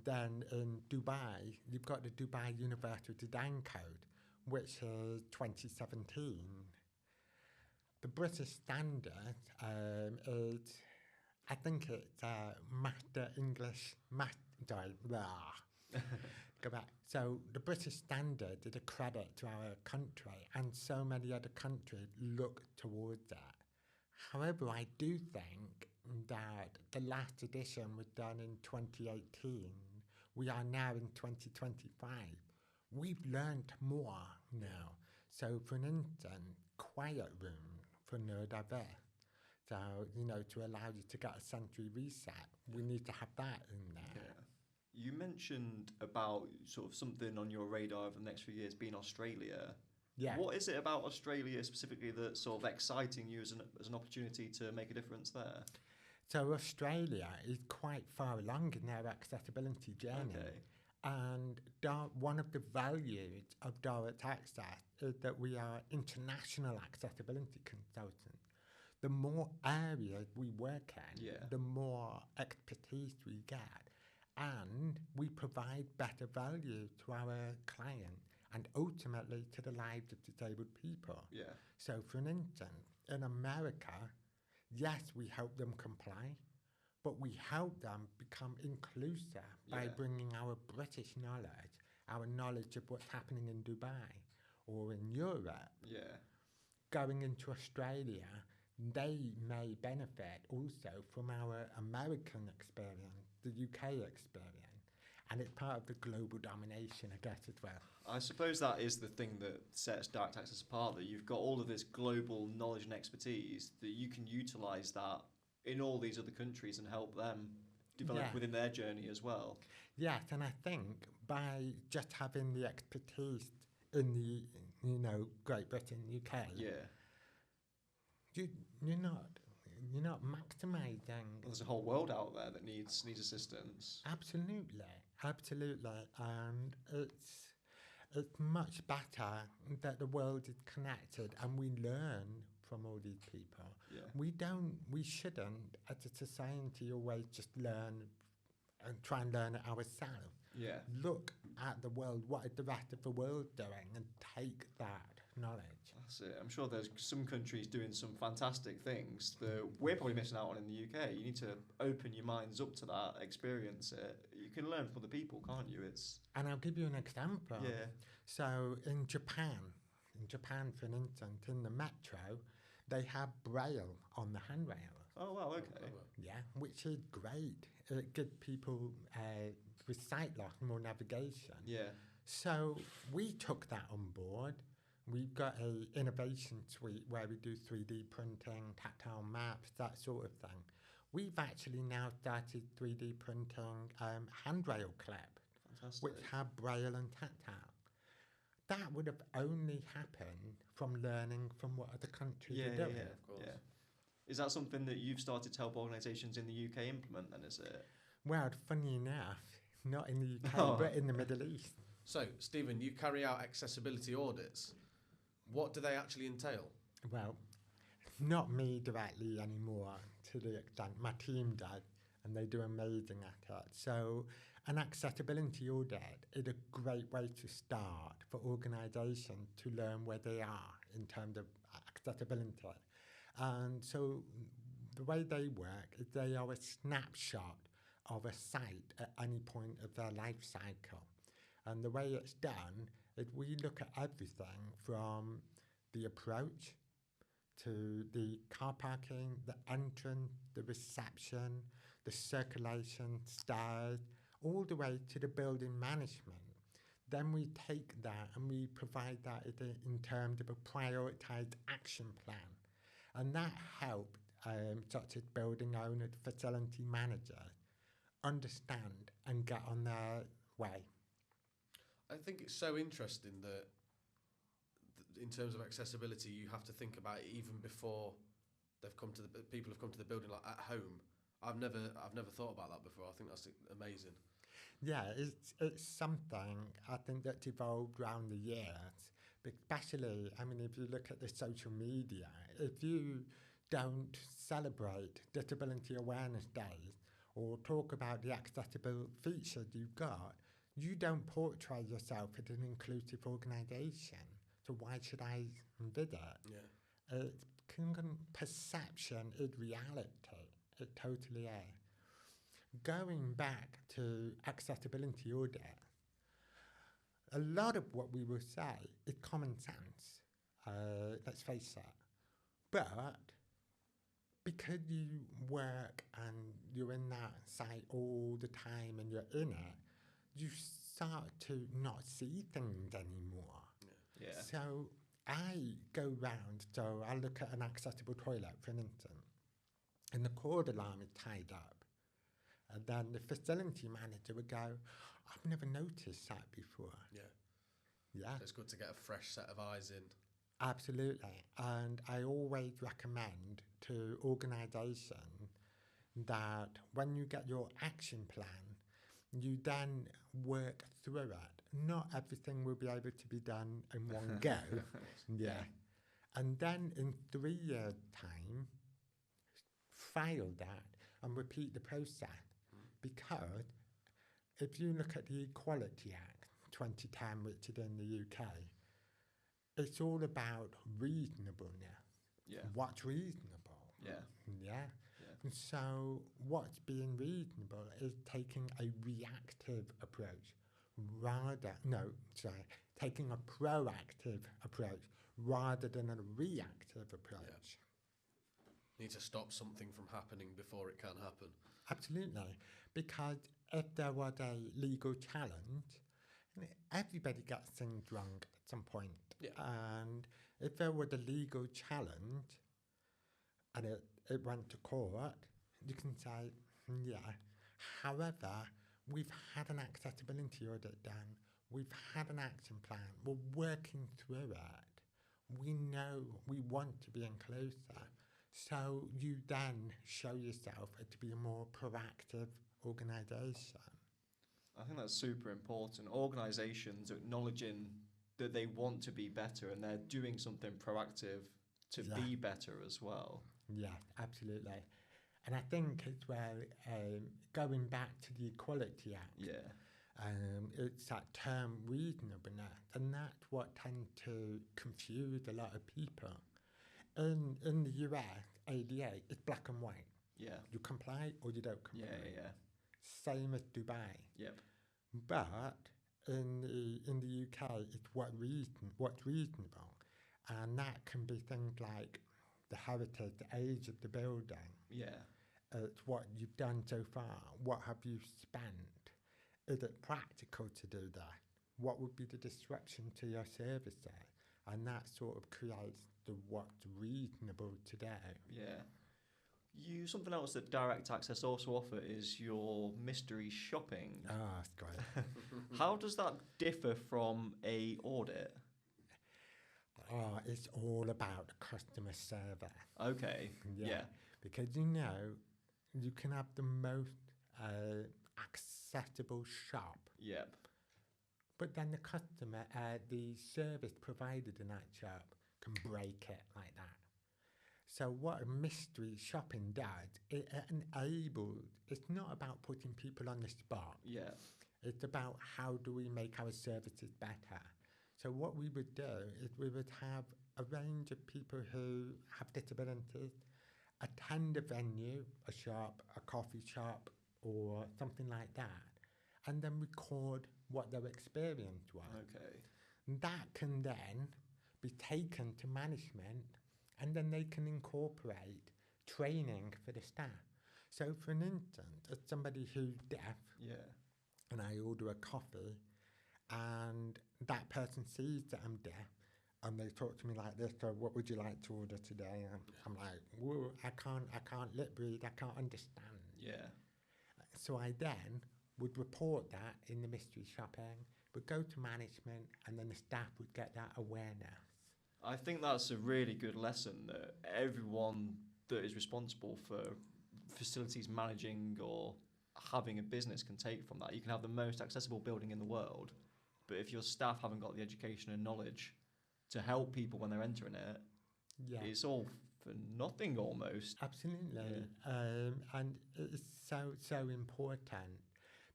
S3: Then in Dubai, you've got the Dubai Universal Design Code, which is 2017. The British standard is, I think it's Master English, Go back. So the British standard is a credit to our country, and so many other countries look towards that. However, I do think that the last edition was done in 2018. We are now in 2025. We've learned more now. So, for an instance, quiet room for neurodiverse. So, to allow you to get a sensory reset, we need to have that in there.
S1: Yeah. You mentioned about sort of something on your radar over the next few years being Australia.
S3: Yeah.
S1: What is it about Australia specifically that's sort of exciting you as an opportunity to make a difference there?
S3: So Australia is quite far along in their accessibility journey.
S1: Okay.
S3: And one of the values of Direct Access is that we are international accessibility consultants. The more areas we work in, the more expertise we get. And we provide better value to our clients and ultimately to the lives of disabled people.
S1: Yeah.
S3: So, for an instance, in America, yes, we help them comply, but we help them become inclusive by bringing our British knowledge, our knowledge of what's happening in Dubai or in Europe.
S1: Yeah.
S3: Going into Australia, they may benefit also from our American experience, the UK experience, and it's part of the global domination, I guess, as well.
S1: I suppose that is the thing that sets Direct Access apart, that you've got all of this global knowledge and expertise that you can utilise that in all these other countries and help them develop within their journey as well.
S3: Yes, and I think by just having the expertise in the, Great Britain, UK, you're not maximising.
S1: Well, there's a whole world out there that needs assistance.
S3: Absolutely, and it's much better that the world is connected and we learn from all these people.
S1: Yeah.
S3: We shouldn't, as a society, always just learn and try and learn it ourselves.
S1: Yeah.
S3: Look at the world, what is the rest of the world doing, and take that knowledge.
S1: That's it. I'm sure there's some countries doing some fantastic things that we're probably missing out on in the UK. You need to open your minds up to that, experience it. You can learn from other people, can't you?
S3: And I'll give you an example.
S1: Yeah.
S3: So in Japan, for instance, in the metro, they have Braille on the handrail.
S1: Oh, wow, okay.
S3: Yeah, which is great. It gives people with sight loss more navigation.
S1: Yeah.
S3: So we took that on board. We've got a innovation suite where we do 3D printing, tactile maps, that sort of thing. We've actually now started 3D printing handrail clips, which have Braille and tactile. That would have only happened from learning from what other countries are doing.
S1: Yeah, of course. Yeah. Is that something that you've started to help organisations in the UK implement then, is it?
S3: Well, funny enough, not in the UK, but in the Middle East.
S2: So, Stephen, you carry out accessibility audits. What do they actually entail?
S3: Well, not me directly anymore, to the extent my team does, and they do amazing at it. So an accessibility audit is a great way to start for organisations to learn where they are in terms of accessibility. And so the way they work is they are a snapshot of a site at any point of their life cycle. And the way it's done is we look at everything from the approach to the car parking, the entrance, the reception, the circulation, stairs, all the way to the building management. Then we take that and we provide that in terms of a prioritised action plan. And that helped such as building owners, facility managers, understand and get on their way.
S2: I think it's so interesting that in terms of accessibility, you have to think about it even before people have come to the building, like at home. I've never thought about that before. I think that's amazing.
S3: Yeah, it's something I think that's evolved around the years. Especially, I mean, if you look at the social media, if you don't celebrate Disability Awareness Days or talk about the accessible features you've got, you don't portray yourself as an inclusive organisation. So why should I visit? Yeah. Perception is reality. It totally is. Going back to accessibility audit, a lot of what we will say is common sense. Let's face it. But because you work and you're in that site all the time and you're in it, you start to not see things anymore.
S1: Yeah.
S3: So I go round, so I look at an accessible toilet, for instance, and the cord alarm is tied up. And then the facility manager would go, I've never noticed that before.
S2: Yeah.
S3: Yeah,
S2: So it's good to get a fresh set of eyes in.
S3: absolutely. And I always recommend to organisations that when you get your action plan, you then work through it. Not everything will be able to be done in one go. Yeah. And then in 3 years' time, file that and repeat the process. Because if you look at the Equality Act 2010, which is in the UK, it's all about reasonableness.
S1: Yeah.
S3: What's reasonable?
S1: Yeah.
S3: Yeah. And so what's being reasonable is taking a reactive approach taking a proactive approach rather than a reactive approach.
S2: Need to stop something from happening before it can happen.
S3: Absolutely. Because if there was a legal challenge, everybody gets things wrong at some point.
S2: Yeah.
S3: And if there was a legal challenge and it went to court, you can say, yeah. However, we've had an accessibility audit done. We've had an action plan. We're working through it. We know we want to be inclusive. So you then show yourself to be a more proactive organisation.
S1: I think that's super important. Organisations acknowledging that they want to be better and they're doing something proactive to be better as well.
S3: Yeah, absolutely. And I think as well, going back to the Equality Act, it's that term reasonableness, and that's what tends to confuse a lot of people. In the US, ADA, it's black and white.
S1: Yeah.
S3: You comply or you don't comply.
S1: Yeah.
S3: Same as Dubai.
S1: Yep.
S3: But in the UK, it's what's reasonable, and that can be things like the heritage, the age of the building.
S1: Yeah.
S3: It's what you've done so far. What have you spent? Is it practical to do that? What would be the disruption to your services? And that sort of creates the what's reasonable today.
S1: Yeah. Something else that Direct Access also offer is your mystery shopping.
S3: Ah, that's great.
S1: How does that differ from a audit?
S3: Oh, it's all about customer service.
S1: Okay. Yeah.
S3: Because you can have the most accessible shop.
S1: Yep.
S3: But then the customer, the service provided in that shop can break it like that. So what a mystery shopping does, it enables, it's not about putting people on the spot.
S1: Yeah.
S3: It's about how do we make our services better. So what we would do is we would have a range of people who have disabilities attend a venue, a shop, a coffee shop, or something like that, and then record what their experience was.
S1: Okay.
S3: That can then be taken to management, and then they can incorporate training for the staff. So, for an instance, as somebody who's deaf, and I order a coffee, and that person sees that I'm deaf, and they talk to me like this, so what would you like to order today? And I'm like, whoa, I can't lip read, I can't understand.
S1: Yeah.
S3: So I then would report that in the mystery shopping, would go to management, and then the staff would get that awareness.
S1: I think that's a really good lesson that everyone that is responsible for facilities managing or having a business can take from that. You can have the most accessible building in the world, but if your staff haven't got the education and knowledge to help people when they're entering it, it's all for nothing almost.
S3: Absolutely. And it's so important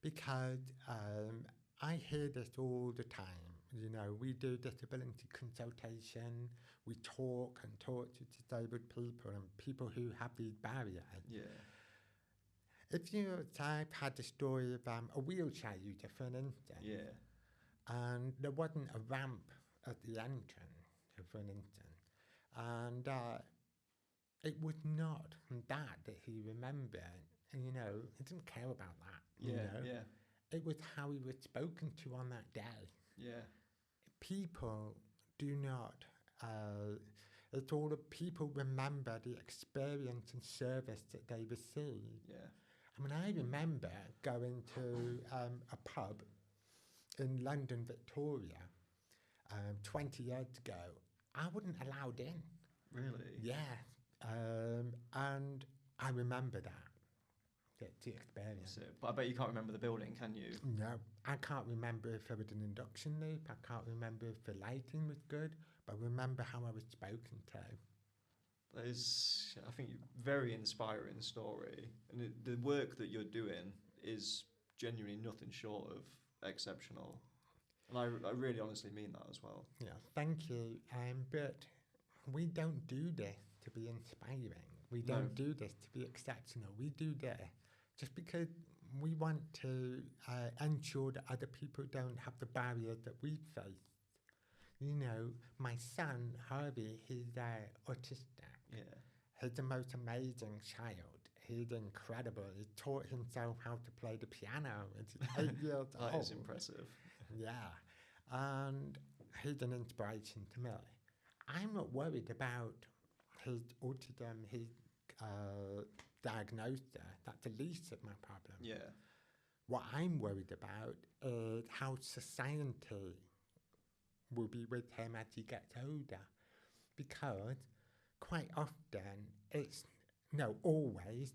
S3: because I hear this all the time. We do disability consultation, we talk to disabled people and people who have these barriers.
S1: Yeah.
S3: I've had the story of a wheelchair user, for an instance.
S1: Yeah.
S3: And there wasn't a ramp at the entrance, for an instance. And it was not that he remembered. And, he didn't care about that.
S1: Yeah.
S3: It was how he was spoken to on that day.
S1: Yeah.
S3: People do not It's all the people remember the experience and service that they receive.
S1: Yeah.
S3: I mean, I remember going to a pub in London, Victoria, 20 years ago. I wasn't allowed in.
S1: Really?
S3: Yeah. And I remember that, the experience.
S1: That's it. But I bet you can't remember the building, can you?
S3: No, I can't remember if there was an induction loop. I can't remember if the lighting was good, but I remember how I was spoken to.
S1: That is, I think, very inspiring story. And the work that you're doing is genuinely nothing short of exceptional. And I really honestly mean that as well.
S3: Yeah, thank you. But we don't do this to be inspiring. We don't do this to be exceptional. We do this just because we want to ensure that other people don't have the barriers that we face. You know, my son, Harvey, he's autistic.
S1: Yeah.
S3: He's the most amazing child. He's incredible. He taught himself how to play the piano at 8 years old.
S1: That is impressive.
S3: Yeah. And he's an inspiration to me. I'm not worried about his autism, his diagnosis. That's the least of my problem.
S1: Yeah.
S3: What I'm worried about is how society will be with him as he gets older. Because quite often always,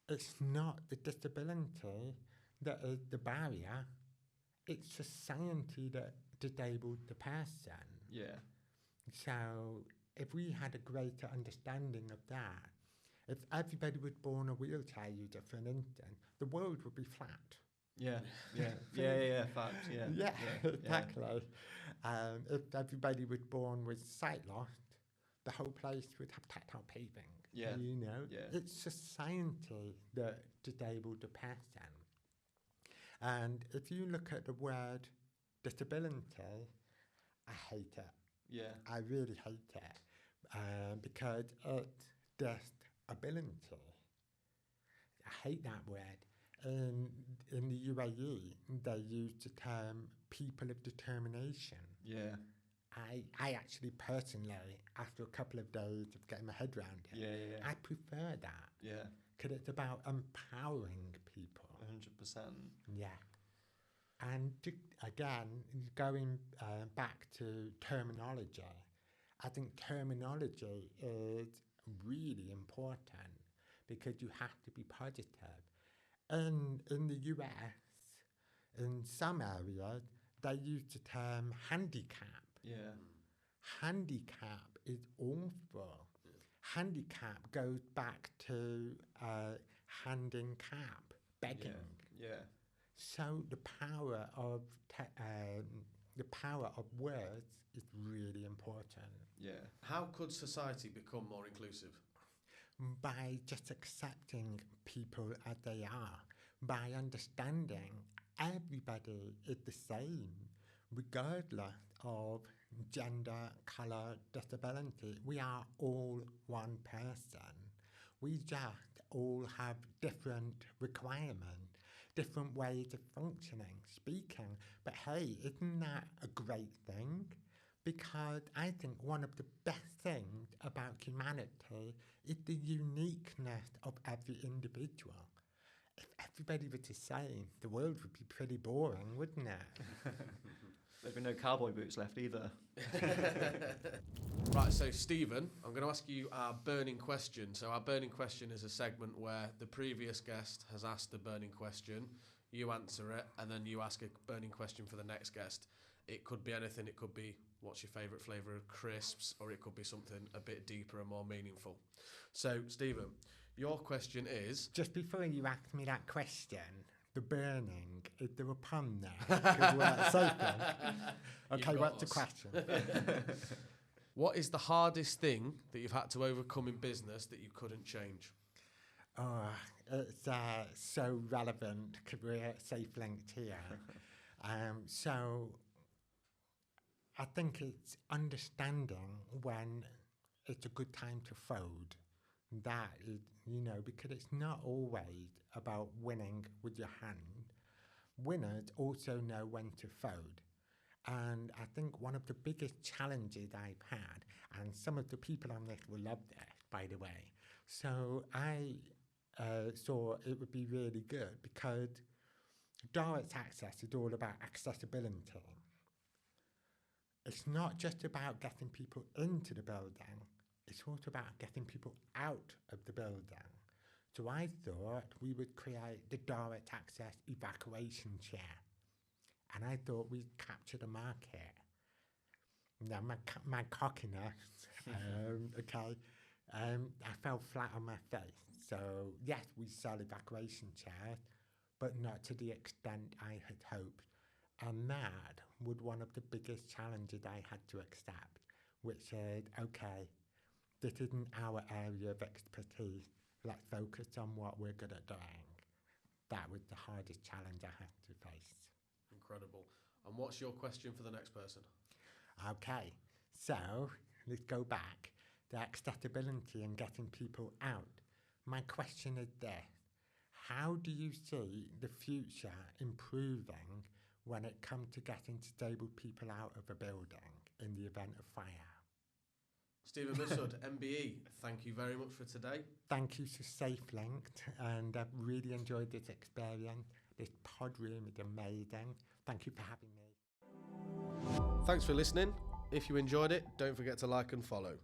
S3: it's not the disability that is the barrier, it's society that disabled the person.
S1: Yeah.
S3: So if we had a greater understanding of that, if everybody was born a wheelchair user, for instance, the world would be flat.
S1: Yeah, fact, yeah.
S3: Exactly. If everybody was born with sight loss, the whole place would have tactile paving.
S1: Yeah.
S3: You know,
S1: Yeah.
S3: it's society that disabled the person. And if you look at the word disability, I hate it.
S1: Yeah.
S3: I really hate it because it's disability. I hate that word. In the UAE, they use the term people of determination.
S1: Yeah.
S3: I actually personally, after a couple of days of getting my head around it,
S1: Yeah.
S3: I prefer that.
S1: Yeah.
S3: Because it's about empowering people.
S1: 100%.
S3: Yeah. And again, going back to terminology, I think terminology is really important because you have to be positive. In the US, in some areas, they use the term handicap.
S1: Yeah.
S3: Handicap is awful. Handicap goes back to handing cap, begging.
S1: Yeah.
S3: So the power of words is really important.
S1: Yeah.
S2: How could society become more inclusive?
S3: By just accepting people as they are, by understanding everybody is the same, regardless of gender, colour, disability. We are all one person. We just all have different requirements, different ways of functioning, speaking. But hey, isn't that a great thing? Because I think one of the best things about humanity is the uniqueness of every individual. If everybody was the same, the world would be pretty boring, wouldn't it?
S1: There'd be no cowboy boots left either.
S2: Right, so Stephen, I'm going to ask you our burning question. So our burning question is a segment where the previous guest has asked the burning question, you answer it, and then you ask a burning question for the next guest. It could be anything. It could be, what's your favourite flavour of crisps? Or it could be something a bit deeper and more meaningful. So, Stephen, your question is...
S3: Just before you ask me that question, the burning, is there a pun there? 'Cause we're at Sophie. Okay, what's the question?
S2: What is the hardest thing that you've had to overcome in business that you couldn't change?
S3: Oh, it's so relevant because we're safe linked here. So I think it's understanding when it's a good time to fold. That is, because it's not always about winning with your hand. Winners also know when to fold. And I think one of the biggest challenges I've had, and some of the people on this will love this, by the way. So I thought it would be really good because direct access is all about accessibility. It's not just about getting people into the building, it's also about getting people out of the building. So I thought we would create the direct access evacuation chair. And I thought we'd capture the market. Now, my cockiness, I fell flat on my face. So, yes, we sell evacuation chairs, but not to the extent I had hoped. And that was one of the biggest challenges I had to accept, which is, okay, this isn't our area of expertise. Let's focus on what we're good at doing. That was the hardest challenge I had to face.
S2: Incredible. And what's your question for the next person?
S3: Okay, so let's go back. The accessibility and getting people out. My question is this: how do you see the future improving when it comes to getting disabled people out of a building in the event of fire?
S2: Stephen Mifsud, MBE, thank you very much for today.
S3: Thank you to SafeLinked, and I've really enjoyed this experience. This pod room is amazing. Thank you for having me.
S2: Thanks for listening. If you enjoyed it, don't forget to like and follow.